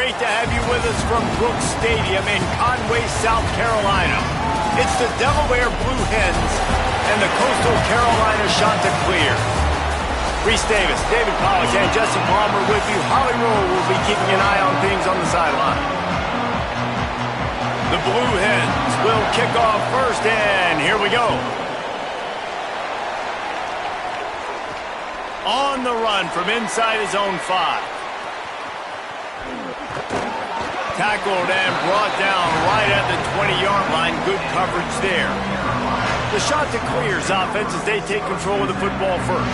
great to have you with us from Brooks Stadium in Conway, South Carolina. It's the Delaware Blue Hens and the Coastal Carolina Chanticleer. Reese Davis, David Pollack, and Jesse Palmer with you. Holly Rowe will be keeping an eye on things on the sideline. The Blue Hens will kick off first, and here we go. On the run from inside his own 5. Tackled and brought down right at the 20-yard line. Good coverage there. The Chanticleer's offense as they take control of the football first.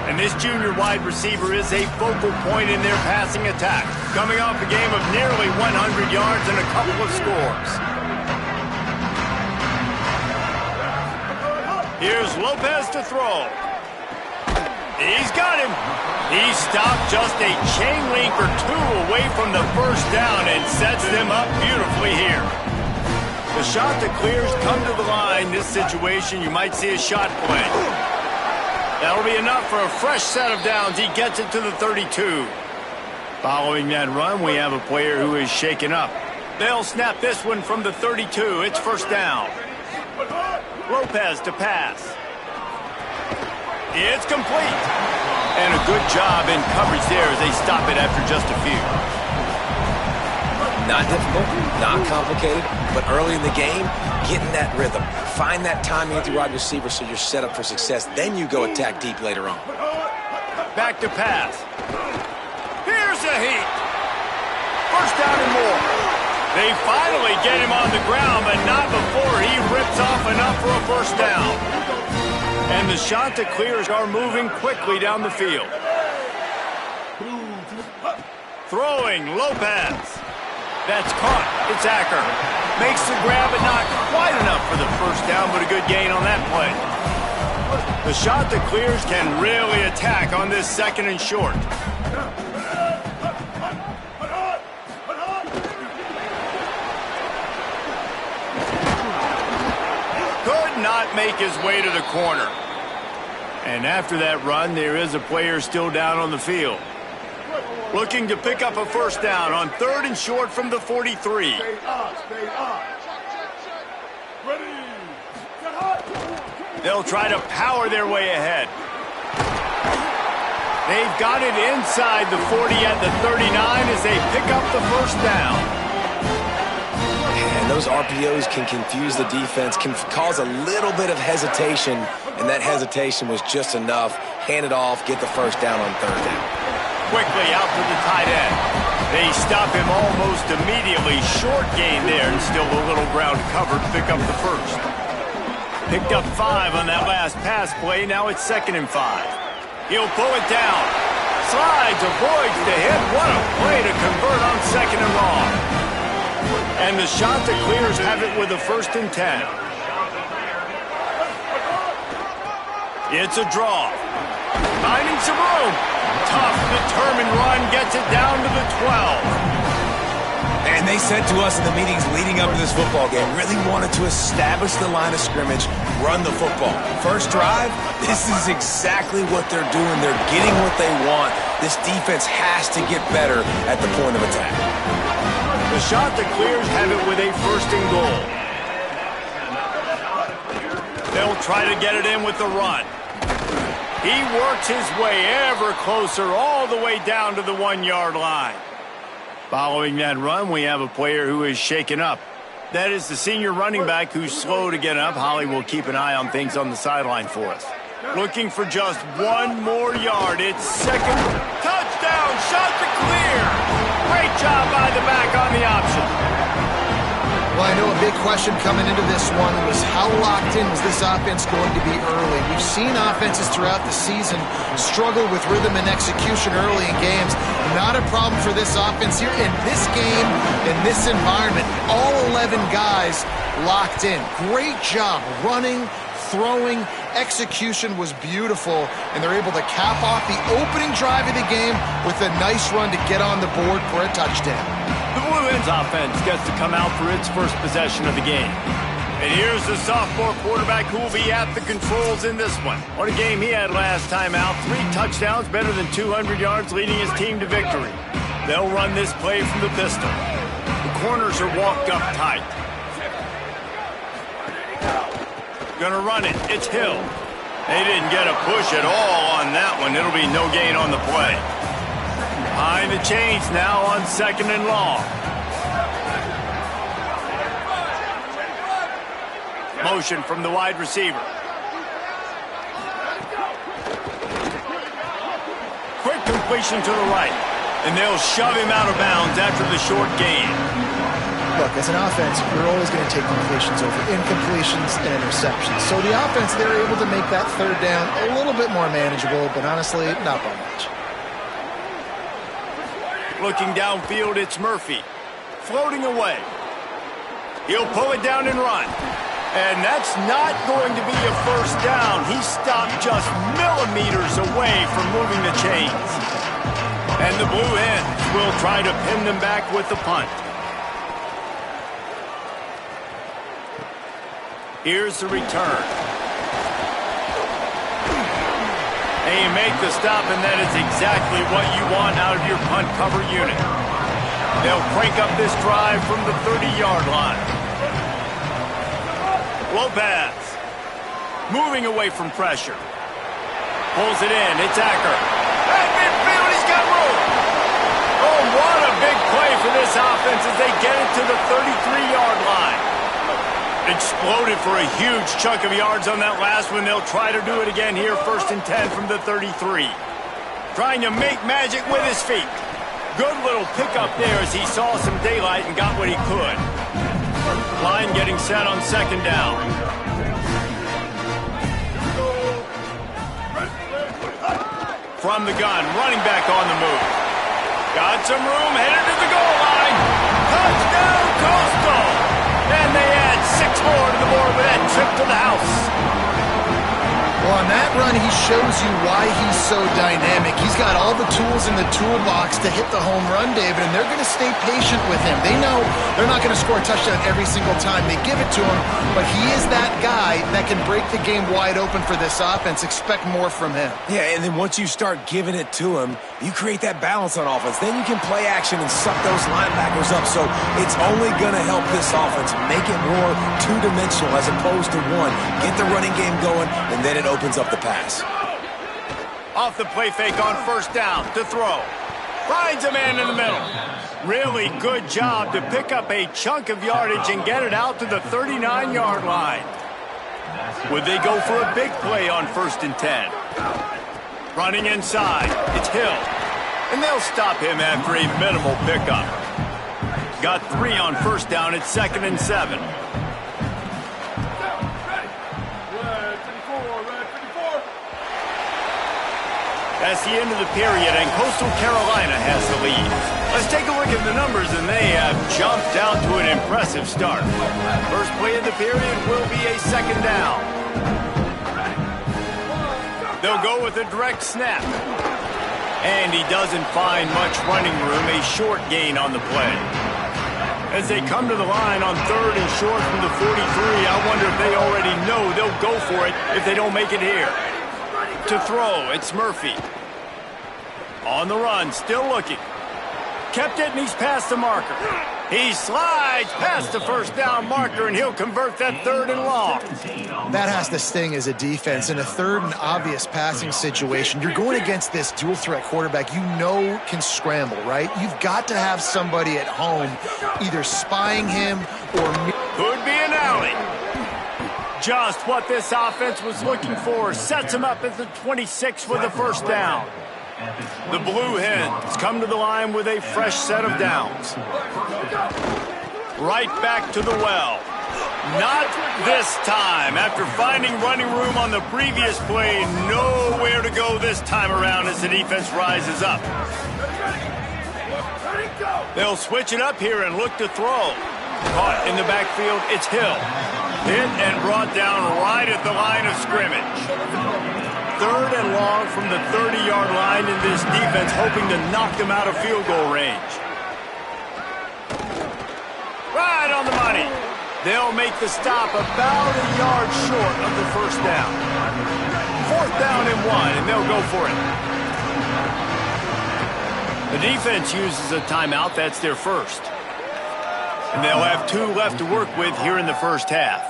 And this junior wide receiver is a focal point in their passing attack, coming off a game of nearly 100 yards and a couple of scores. Here's Lopez to throw. He's got him. He stopped just a chain link or 2 away from the first down and sets them up beautifully here. The Chanticleers come to the line. This situation, you might see a shot play. That'll be enough for a fresh set of downs. He gets it to the 32. Following that run, we have a player who is shaken up. They'll snap this one from the 32. It's first down. Lopez to pass. It's complete. And a good job in coverage there as they stop it after just a few. Not difficult, not complicated, but early in the game, getting that rhythm. Find that timing at the wide receiver so you're set up for success. Then you go attack deep later on. Back to pass. Here's a heat. First down and more. They finally get him on the ground, but not before he rips off enough for a first down. And the Chanticleers are moving quickly down the field. Throwing, Lopez. That's caught. It's Acker. Makes the grab, but not quite enough for the first down, but a good gain on that play. The Chanticleers can really attack on this second and short. Not make his way to the corner. And after that run, there is a player still down on the field. Looking to pick up a first down on 3rd and short from the 43. They'll try to power their way ahead. They've got it inside the 40 at the 39 as they pick up the first down. And those RPOs can confuse the defense, can cause a little bit of hesitation, and that hesitation was just enough. Hand it off, get the first down on 3rd down. Quickly out to the tight end. They stop him almost immediately. Short gain there, and still a little ground covered. Pick up the first. Picked up 5 on that last pass play. Now it's 2nd and 5. He'll pull it down. Slides, avoids the hit. What a play to convert on 2nd and long. And the Chanticleers have it with a 1st and 10. It's a draw. Finding some room. Tough, determined run gets it down to the 12. And they said to us in the meetings leading up to this football game, really wanted to establish the line of scrimmage, run the football. First drive, this is exactly what they're doing. They're getting what they want. This defense has to get better at the point of attack. The Chanticleers have it with a 1st and goal. They'll try to get it in with the run. He works his way ever closer all the way down to the 1-yard line. Following that run, we have a player who is shaken up. That is the senior running back who's slow to get up. Holly will keep an eye on things on the sideline for us. Looking for just 1 more yard. It's 2nd. Touchdown, Chanticleer! Great job by the back on the option. Well, I know a big question coming into this one was how locked in was this offense going to be early? We've seen offenses throughout the season struggle with rhythm and execution early in games. Not a problem for this offense here. In this game, in this environment, all 11 guys locked in. Great job running, throwing, execution was beautiful, and they're able to cap off the opening drive of the game with a nice run to get on the board for a touchdown. The Blue Hens offense gets to come out for its first possession of the game. And here's the sophomore quarterback who will be at the controls in this one. What a game he had last time out. 3 touchdowns, better than 200 yards, leading his team to victory. They'll run this play from the pistol. The corners are walked up tight. Gonna run it. It's Hill. They didn't get a push at all on that one. It'll be no gain on the play. Behind the chains now on 2nd and long. Motion from the wide receiver. Quick completion to the right. And they'll shove him out of bounds after the short gain. Look, as an offense, you're always going to take completions over incompletions and interceptions. So the offense, they're able to make that 3rd down a little bit more manageable, but honestly, not by much. Looking downfield, it's Murphy. Floating away. He'll pull it down and run. And that's not going to be a 1st down. He stopped just millimeters away from moving the chains. And the Blue Hens will try to pin them back with the punt. Here's the return. And you make the stop, and that is exactly what you want out of your punt cover unit. They'll crank up this drive from the 30-yard line. Lopez. Moving away from pressure. Pulls it in. It's Acker. At midfield, he's got room. Oh, what a big play for this offense as they get it to the 33-yard line. Exploded for a huge chunk of yards on that last one. They'll try to do it again here, 1st and 10 from the 33. Trying to make magic with his feet. Good little pickup there as he saw some daylight and got what he could. Line getting set on 2nd down. From the gun, running back on the move. Got some room, headed to the goal line. Touchdown, Coastal! And they add 6 more to the board with that trip to the house. Well, on that run, he shows you why he's so dynamic. He's got all the tools in the toolbox to hit the home run, David, and they're going to stay patient with him. They know they're not going to score a touchdown every single time they give it to him, but he is that guy that can break the game wide open for this offense. Expect more from him. Yeah, and then once you start giving it to him, you create that balance on offense. Then you can play action and suck those linebackers up. So it's only going to help this offense make it more two-dimensional as opposed to one. Get the running game going, and then it opens up the pass. Off the play fake on 1st down to throw. Finds a man in the middle. Really good job to pick up a chunk of yardage and get it out to the 39-yard line. Would they go for a big play on 1st and 10? Running inside, it's Hill. And they'll stop him after a minimal pickup. Got 3 on 1st down, it's 2nd and 7. That's the end of the period, and Coastal Carolina has the lead. Let's take a look at the numbers, and they have jumped out to an impressive start. First play of the period will be a 2nd down. They'll go with a direct snap. And he doesn't find much running room, a short gain on the play. As they come to the line on 3rd and short from the 43, I wonder if they already know they'll go for it if they don't make it here. To throw, it's Murphy. On the run, still looking. Kept it, and he's past the marker. He slides past the 1st down marker, and he'll convert that 3rd and long. That has to sting as a defense. In a 3rd and obvious passing situation, you're going against this dual-threat quarterback you know can scramble, right? You've got to have somebody at home either spying him or... Could be an alley. Just what this offense was looking for. Sets him up at the 26 with the 1st down. The Blue Hens come to the line with a fresh set of downs. Right back to the well. Not this time. After finding running room on the previous play, nowhere to go this time around as the defense rises up. They'll switch it up here and look to throw. Caught in the backfield, it's Hill. Hit and brought down right at the line of scrimmage. 3rd and long from the 30-yard line in this defense, hoping to knock them out of field goal range. Right on the money. They'll make the stop about a yard short of the 1st down. 4th down and 1, and they'll go for it. The defense uses a timeout. That's their first. And they'll have 2 left to work with here in the first half.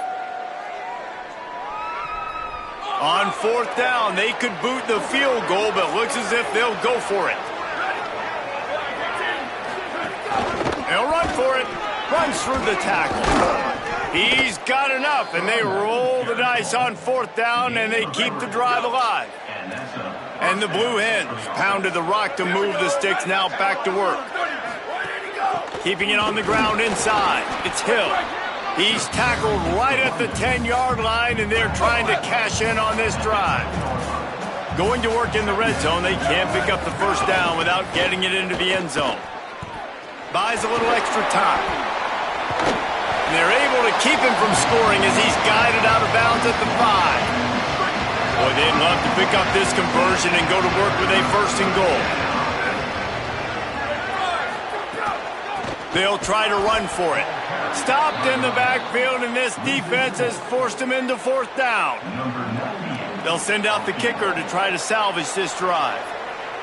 On 4th down, they could boot the field goal, but looks as if they'll go for it. They'll run for it. Runs through the tackle. He's got enough, and they roll the dice on 4th down, and they keep the drive alive. And the Blue Hens pounded the rock to move the sticks, now back to work. Keeping it on the ground inside. It's Hill. He's tackled right at the 10-yard line, and they're trying to cash in on this drive. Going to work in the red zone, they can't pick up the first down without getting it into the end zone. Buys a little extra time. And they're able to keep him from scoring as he's guided out of bounds at the 5. Boy, they'd love to pick up this conversion and go to work with a 1st and goal. They'll try to run for it. Stopped in the backfield, and this defense has forced him into 4th down. They'll send out the kicker to try to salvage this drive.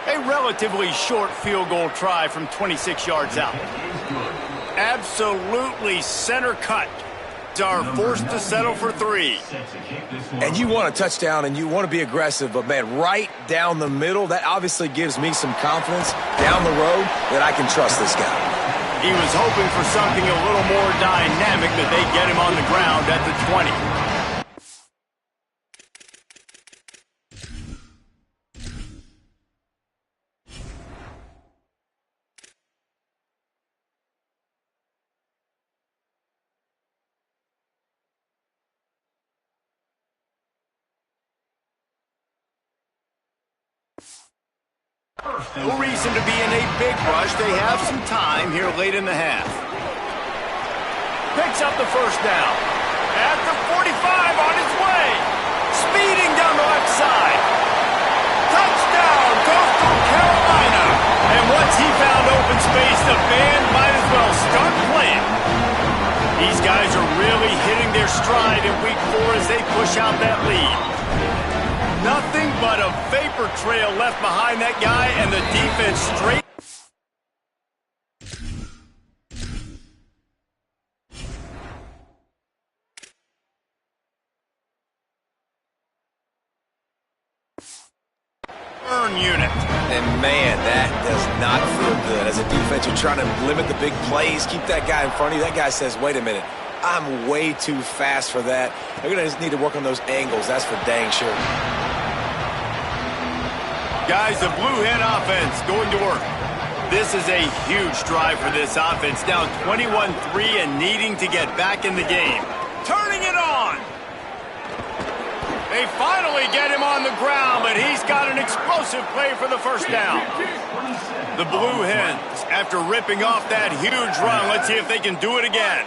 A relatively short field goal try from 26 yards out. Absolutely center cut. Are forced to settle for 3. And you want a touchdown and you want to be aggressive, but man, right down the middle, that obviously gives me some confidence down the road that I can trust this guy. He was hoping for something a little more dynamic, that they get him on the ground at the 20. No reason to be in a big rush. They have some time here late in the half. Picks up the first down. At the 45 on his way. Speeding down the left side. Touchdown, Coastal Carolina. And once he found open space, the band might as well start playing. These guys are really hitting their stride in week 4 as they push out that lead. Nothing but a vapor trail left behind that guy, and the defense straight. Burn unit. And man, that does not feel good. As a defense, you're trying to limit the big plays, keep that guy in front of you. That guy says, wait a minute, I'm way too fast for that. They're going to need to work on those angles, that's for dang sure. Guys, the Blue Hen offense going to work. This is a huge drive for this offense. Down 21-3 and needing to get back in the game. Turning it on. They finally get him on the ground, but he's got an explosive play for the first down. The Blue Hens, after ripping off that huge run, let's see if they can do it again.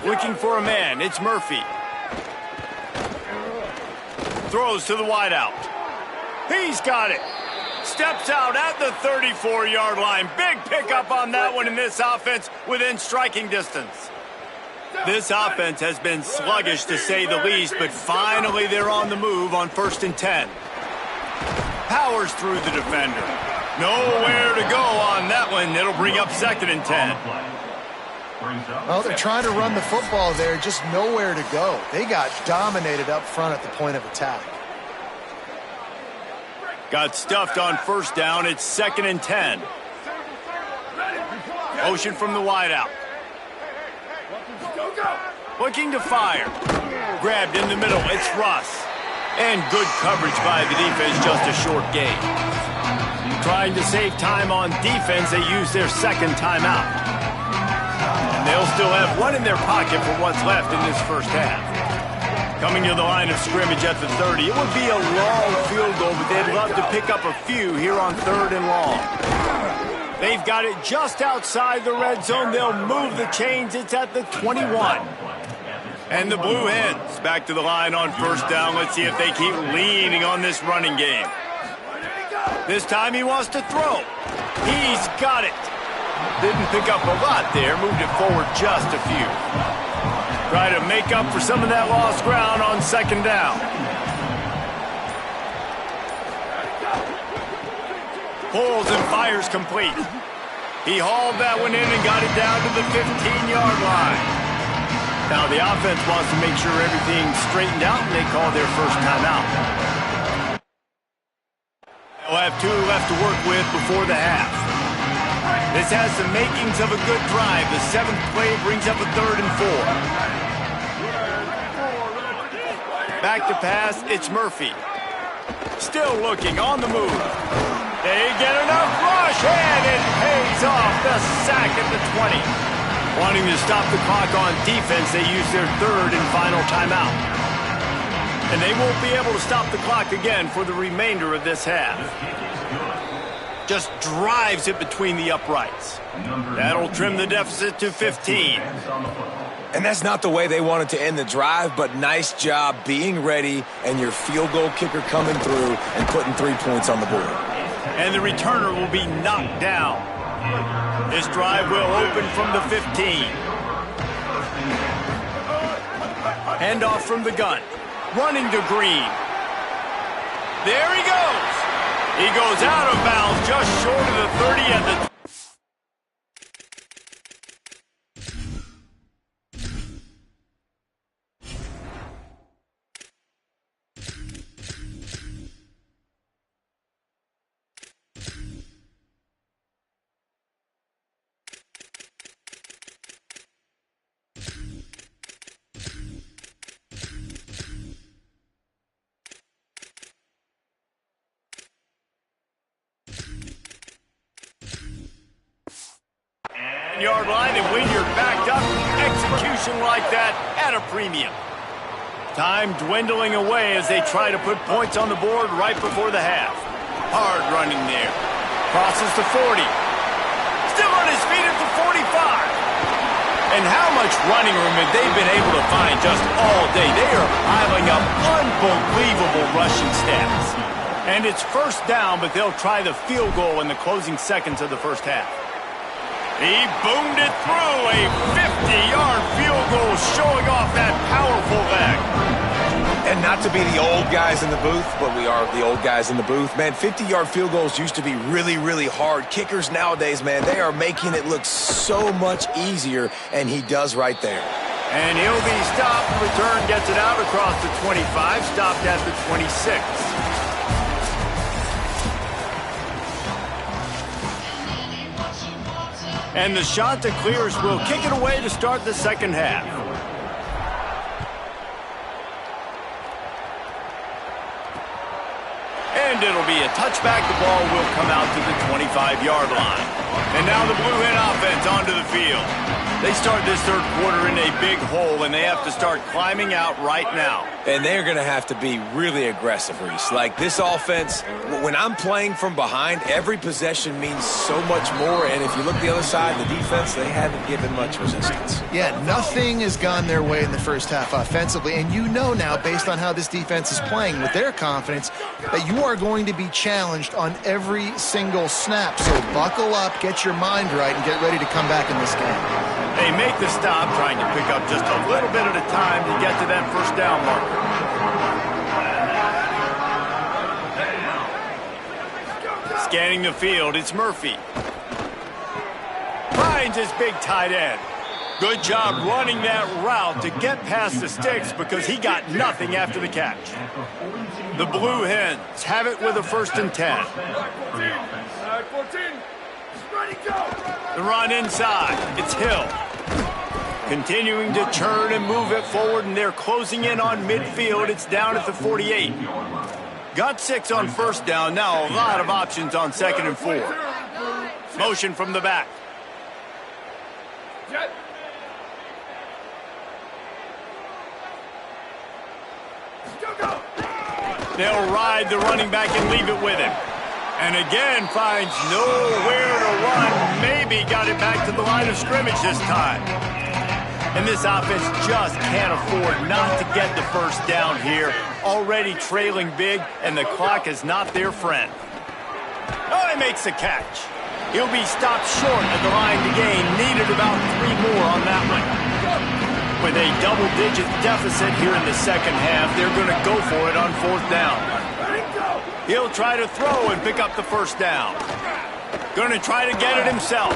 Looking for a man, it's Murphy. Throws to the wideout. He's got it. Steps out at the 34-yard line. Big pickup on that one in this offense within striking distance. This offense has been sluggish to say the least, but finally they're on the move on 1st and 10. Powers through the defender. Nowhere to go on that one. It'll bring up 2nd and 10. Well, they're trying to run the football there, just nowhere to go. They got dominated up front at the point of attack. Got stuffed on 1st down. It's 2nd and 10. Motion from the wideout. Looking to fire. Grabbed in the middle. It's Russ. And good coverage by the defense, just a short gain. Trying to save time on defense, they use their 2nd timeout. And they'll still have one in their pocket for what's left in this first half. Coming to the line of scrimmage at the 30. It would be a long field goal, but they'd love to pick up a few here on 3rd and long. They've got it just outside the red zone. They'll move the chains. It's at the 21. And the Blue Hens back to the line on 1st down. Let's see if they keep leaning on this running game. This time he wants to throw. He's got it. Didn't pick up a lot there. Moved it forward just a few. Try to make up for some of that lost ground on 2nd down. Pulls and fires complete. He hauled that one in and got it down to the 15-yard line. Now the offense wants to make sure everything's straightened out, and they call their first timeout. They'll have 2 left to work with before the half. This has the makings of a good drive. The 7th play brings up a 3rd and 4. Back to pass, it's Murphy. Still looking, on the move. They get enough rush, and it pays off. The sack at the 20. Wanting to stop the clock on defense, they use their 3rd and final timeout. And they won't be able to stop the clock again for the remainder of this half. Just drives it between the uprights. That'll trim the deficit to 15. And that's not the way they wanted to end the drive, but nice job being ready and your field goal kicker coming through and putting 3 points on the board. And the returner will be knocked down. This drive will open from the 15. Handoff from the gun. Running to Green. There he goes. He goes out of bounds just short of the 30 at the... yard line, and when you're backed up, execution like that at a premium. Time dwindling away as they try to put points on the board right before the half. Hard running there. Crosses to 40. Still on his feet at the 45. And how much running room have they been able to find just all day? They are piling up unbelievable rushing stats. And it's first down, but they'll try the field goal in the closing seconds of the first half. He boomed it through, a 50-yard field goal showing off that powerful leg. And not to be the old guys in the booth, but we are the old guys in the booth. Man, 50-yard field goals used to be really, really hard. Kickers nowadays, man, they are making it look so much easier, and he does right there. And he'll be stopped. Return gets it out across the 25, stopped at the 26. And the shot to clears will kick it away to start the second half. And it'll be a touchback. The ball will come out to the 25-yard line. And now the Blue Hen offense onto the field. They start this third quarter in a big hole, and they have to start climbing out right now. And they're going to have to be really aggressive, Reese. Like this offense, when I'm playing from behind, every possession means so much more. And if you look the other side, the defense, they haven't given much resistance. Yeah, nothing has gone their way in the first half offensively. And you know now, based on how this defense is playing with their confidence, that you are going to be challenged on every single snap. So buckle up, get your mind right, and get ready to come back in this game. They make the stop, trying to pick up just a little bit at a time to get to that first down marker. Scanning the field, it's Murphy. Finds his big tight end. Good job running that route to get past the sticks because he got nothing after the catch. The Blue Hens have it with a 1st and 10. The run inside, it's Hill. Continuing to churn and move it forward, and they're closing in on midfield. It's down at the 48. Got 6 on first down. Now a lot of options on 2nd and 4. Motion from the back. They'll ride the running back and leave it with him. And again finds nowhere to run. Maybe got it back to the line of scrimmage this time. And this offense just can't afford not to get the first down here. Already trailing big, and the clock is not their friend. Oh, he makes the catch. He'll be stopped short at the line to gain. Needed about 3 more on that one. With a double-digit deficit here in the second half, they're going to go for it on 4th down. He'll try to throw and pick up the first down. Going to try to get it himself.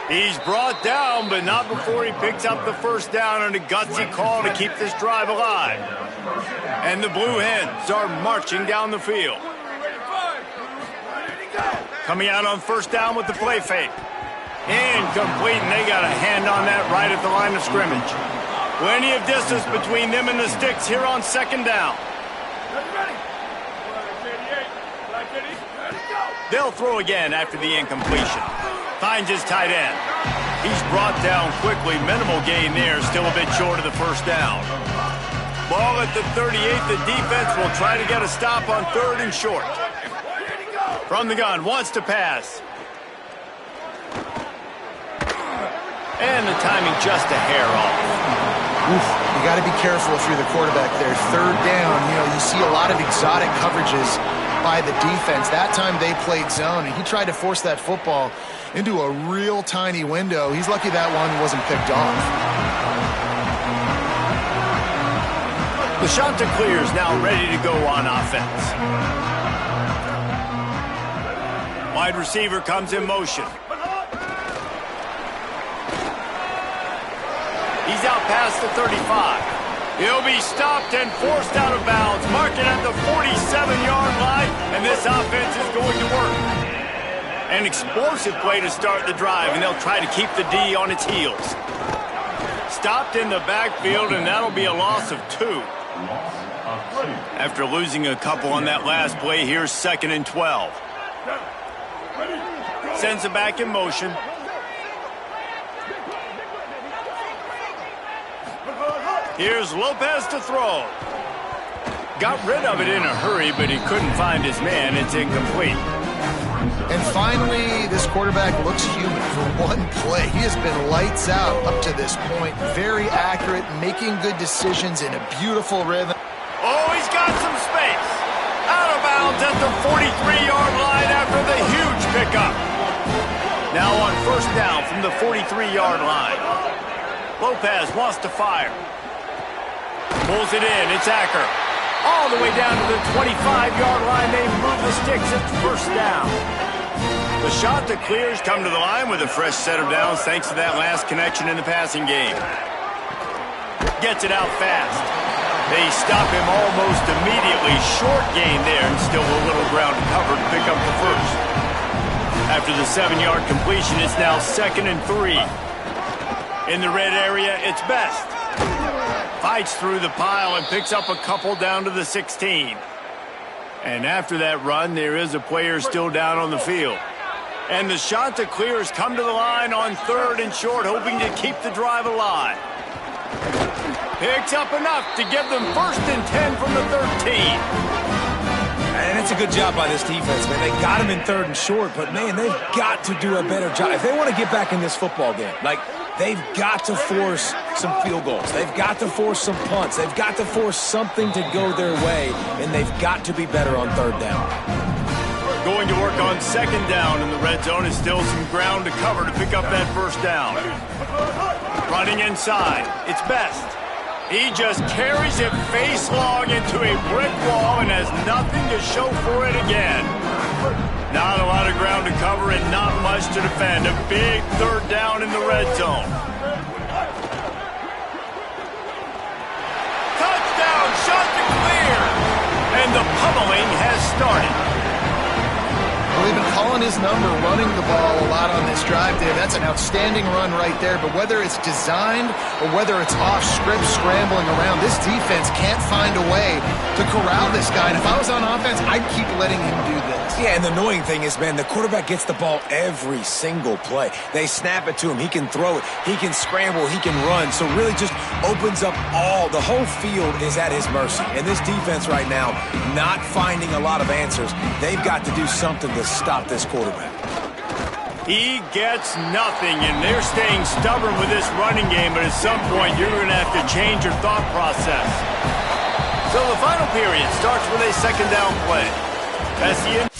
He's brought down, but not before he picks up the first down on a gutsy call to keep this drive alive. And the Blue Hens are marching down the field. Coming out on first down with the play fake. Incomplete, and they got a hand on that right at the line of scrimmage. Plenty of distance between them and the sticks here on second down. They'll throw again after the incompletion. Finds his tight end. He's brought down quickly. Minimal gain there, still a bit short of the first down. Ball at the 38. The defense will try to get a stop on third and short. From the gun, wants to pass. And the timing just a hair off. Oof, you got to be careful if you're the quarterback there. Third down, you see a lot of exotic coverages by the defense. That time they played zone, and he tried to force that football into a real tiny window. He's lucky that one wasn't picked off. The Chanticleer is now ready to go on offense. Wide receiver comes in motion. He's out past the 35. He'll be stopped and forced out of bounds, marking at the 47-yard line, and this offense is going to work. An explosive play to start the drive, and they'll try to keep the D on its heels. Stopped in the backfield, and that'll be a loss of 2. After losing a couple on that last play, here's 2nd and 12. Sends it back in motion. Here's Lopez to throw. Got rid of it in a hurry, but he couldn't find his man. It's incomplete. And finally, this quarterback looks human for one play. He has been lights out up to this point. Very accurate, making good decisions in a beautiful rhythm. Oh, he's got some space. Out of bounds at the 43-yard line after the huge pickup. Now on first down from the 43-yard line. Lopez wants to fire. Pulls it in. It's Acker. All the way down to the 25-yard line. They move the sticks. It's first down. The Chanticleers come to the line with a fresh set of downs thanks to that last connection in the passing game. Gets it out fast. They stop him almost immediately. Short gain there and still a little ground to cover to pick up the first. After the 7-yard completion, it's now 2nd and 3. In the red area, it's Best. Fights through the pile and picks up a couple down to the 16. And after that run, there is a player still down on the field. And the Chanticleers come to the line on 3rd and short, hoping to keep the drive alive. Picks up enough to give them 1st and 10 from the 13. And it's a good job by this defense, man. They got him in 3rd and short, but, man, they've got to do a better job. If they want to get back in this football game, they've got to force some field goals. They've got to force some punts. They've got to force something to go their way, and they've got to be better on 3rd down. Going to work on 2nd down in the red zone is still some ground to cover to pick up that first down. Running inside, it's Best. He just carries it face long into a brick wall and has nothing to show for it again. Not a lot of ground to cover and not much to defend. A big 3rd down in the red zone. Touchdown, Chanticleer! And the pummeling has started. Well, they've been calling his number, running the ball a lot on this drive, Dave. That's an outstanding run right there. But whether it's designed or whether it's off script, scrambling around, this defense can't find a way to corral this guy. And if I was on offense, I'd keep letting him do this. Yeah, and the annoying thing is, man, the quarterback gets the ball every single play. They snap it to him. He can throw it. He can scramble. He can run. So really just opens up the whole field is at his mercy. And this defense right now, not finding a lot of answers. They've got to do something to stop this quarterback. He gets nothing, and they're staying stubborn with this running game, but at some point you're going to have to change your thought process. So the final period starts with a 2nd down play. That's the end.